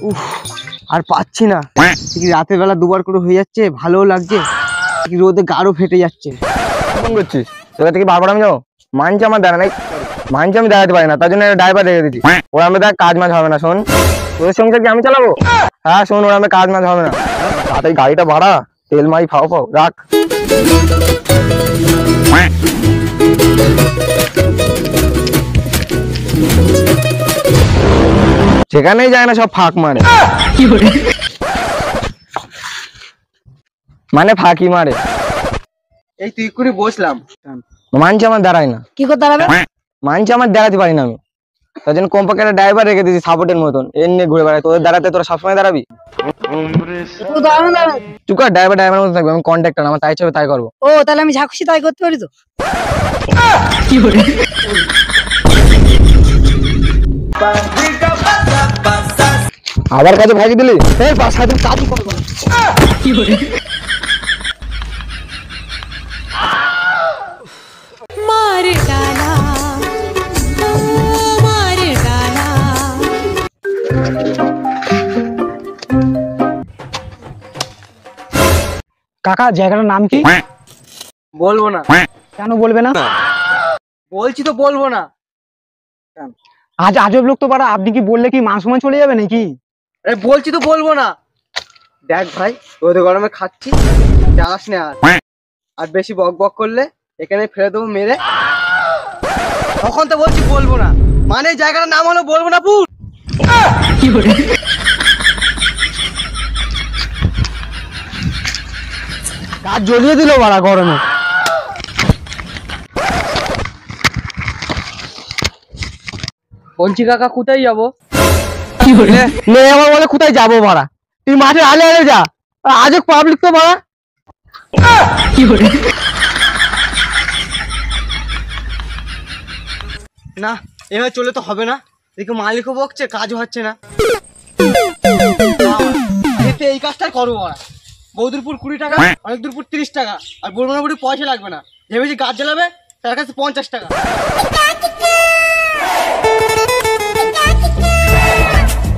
উফ আর পাচ্ছি না, রাতের বেলা দুবার করে হয়ে যাচ্ছে, ভালোও লাগছে, রোদে গাঢ় ফেটে যাচ্ছে। ফোন করছিস তোকে থেকে বারবার আমি যাবো মানছি আমার দাঁড়া নাই, মানছি আমি দাঁড়াতে পারি না, তার জন্য ড্রাইভার রেখে দিচ্ছি। ওরা আমি দেখ কাজ মাঝ হবে না, শোন তোদের সংসার কি আমি চালাবো? হ্যাঁ শোন, ওরা আমি কাজ মাঝ হবে না, তাতে গাড়িটা ভাড়া তেল মাই ফাও ফাও রাখ। সেখানেই যায় না, সব ফাঁক মারে, মানে ফাঁকি মারে। এই তুই করে বসলাম, মানছি আমার দাঁড়ায় না। কি করে দাঁড়াবে? মানছি আমার দাঁড়াতে পারি না আমি, তার জন্য কমপক্ষে একটা ড্রাইভার রেখে দিয়েছি সাপোর্টের মতন, এর নিয়ে ঘুরে বেড়ায়। তোদের দাঁড়াতে তোরা সবসময় দাঁড়াবি? চুপ কর, ড্রাইভার মতো থাকবে, আমি কন্ট্রাক্টর, আমার তাই চাবে তাই করবো। ও তাহলে আমি যা খুশি তাই করতে পারি তো? আবার কাজে ভাগি দিলি, এই বাসায় কাজই করবো না। কাকা জায়গাটার নাম কি? বলবো না। কেন বলবে না? বলছি তো বলবো না। আজ আজব লোক তো বাড়া, আপনি কি বললে কি মান সম্মান চলে যাবে নাকি? আরে বলছি তো বলবো না। দেখ ভাই, রোদে গরমে খাচ্ছি, যাস না আর বেশি বক বক করলে এখানে ফেলে দেবো মেরে। তখন তো বলছি বলবো না, মানে জায়গাটার নাম হলো বলবো না পুর। কাজ জ্বলিয়ে দিল বাড়া গরমে। বলছি কাকা কোথায় যাবো? আমার বলে কোথায় যাবো বাড়া, তুই মাঠে আলে আলে যা, আজব পাবলিক তো বাড়া। না এভাবে চলে তো হবে না, দেখো মালিকও বকছে, কাজও হচ্ছে না। এই কাজটা করবো না। বৌদুরপুর 20 টাকা, অনেক দূরপুর 30 টাকা, আর বলবো না পয়সা লাগবে না। ভেবেছি গাছ জ্বালাবে, তার কাছে 50 টাকা।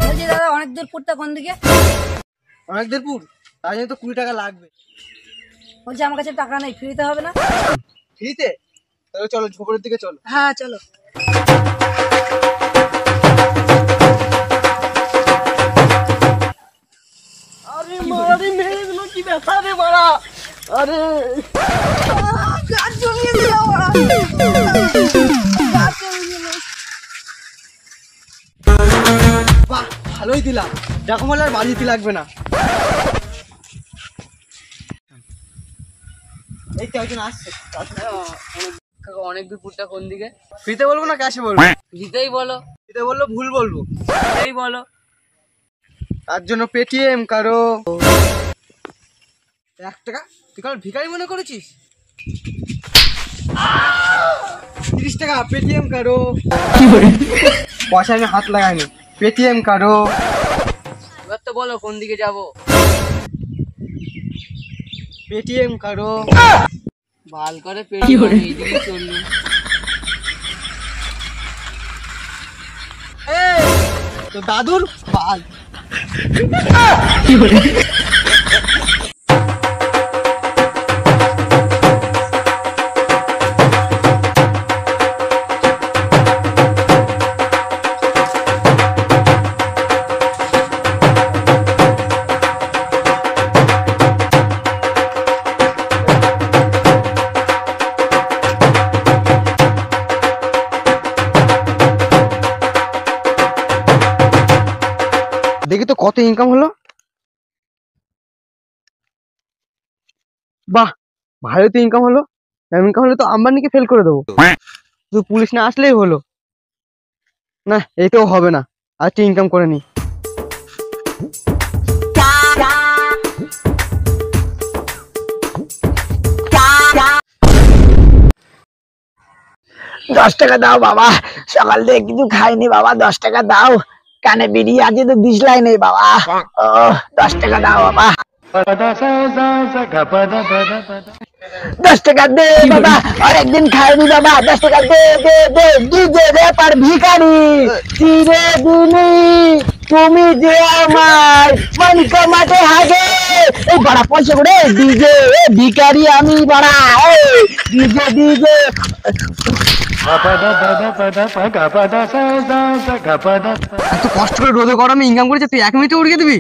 বলছি দাদা অনেক দূর পুরটা কোন দিকে? অনেক দূরপুর, তার জন্য তো 20 টাকা লাগবে। বলছি আমার কাছে টাকা নেই, ফ্রিতে হবে না? ফ্রিতে? তাহলে চলো ঝোপড়ের দিকে চলো। হ্যাঁ চলো। আরে মারি মেরে দিল, কি ব্যথা রে মারা। আরে গাছ জ্বলিয়ে দিল ওরা। গাছ জ্বলিয়ে দিল। বাহ ভালোই দিলাম, দেখো বলে আর বাড়ি দিতে লাগবে না। এই তো একজন আসছে। অনেক দূর পুরটা কোন দিকে? ফ্রিতে বলবো না ক্যাশে বলবো? ফ্রিতেই বলো। ফ্রিতে বললো ভুল বলবো, ফ্রিতেই বলো। তার জন্য পেটিএম কারো 1 টাকা। তুই কারো ভিখারি মনে করেছিস? 30 টাকা পেটিএম কারো। পয়সা আমি হাত লাগাইনি, পেটিএম কারো। এবার তো বলো কোন দিকে যাবো? পেটিএম কারো। ভাল করে পেটিএম এইদিকে চললো। তো দাদুর বাল। দেখি তো কত ইনকাম হলো। বাহ ভালোই তো ইনকাম হলো। ইনকাম হলে তো আম্বানিকে ফেল করে দেবো, শুধু পুলিশ না আসলেই হলো। না এটাও হবে না, আর ইনকাম করে নি। দশ টাকা দাও বাবা, সকাল থেকে কিছু খাইনি বাবা, 10 টাকা দাও। কানে বেরিয়ে আছে তো দিশলাই নেই বাবা, 10 টাকা দাও বাবা। 10 টাকা দে বাবা, অনেকদিন খাইনি বাবা, 10 টাকা দে দে দে, ডিজে র্যাপার ভিখারি চিরে দিনি তুমি যে আমার মন কামাতে হাগে এই বড়া পয়সা করে ডিজে ভিখারি আমি বড়া ডিজে ডিজে এত কষ্ট করে রোদে গরমে ইনকাম করেছে, তুই 1 মিনিটে উড়িয়ে দিবি?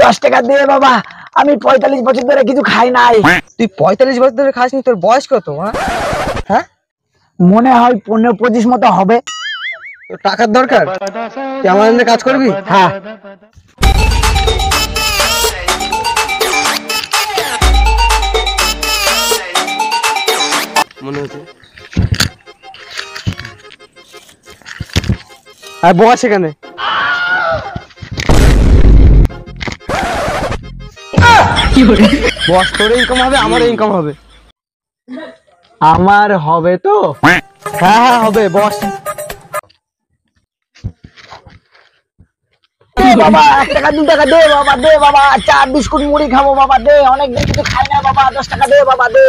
10 টাকা দে বাবা, আমি 45 বছর ধরে কিছু খাই নাই। তুই 45 বছর ধরে খাসনি, তোর বয়স কত? হ্যাঁ, মনে হয় 15-25 মতো হবে। তোর টাকার দরকার, তুই আমার আন্ডারে কাজ করবি? হ্যাঁ মনে হচ্ছে। আর বস এখানে। বস, তোর ইনকাম হবে, আমার ইনকাম হবে। আমার হবে তো? হ্যাঁ হ্যাঁ হবে, বস। দে বাবা 1 টাকা 2 টাকা দে বাবা, দে বাবা, চা বিস্কুট মুড়ি খাবো বাবা, দে অনেকদিন কিছু খাই না বাবা, 10 টাকা দে বাবা, দে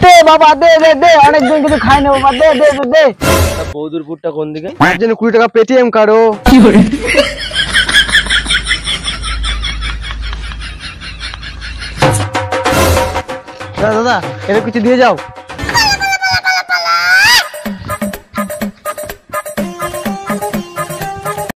দে বাবা, দে দে দে, অনেকদিন কিছু খাই না বাবা, দে দে দে দে। বৌদুরপুরটা কোন দিকে? তার জন্য 20 টাকা পেটিএম কারো। দাদা, এটা কিছু দিয়ে যাও।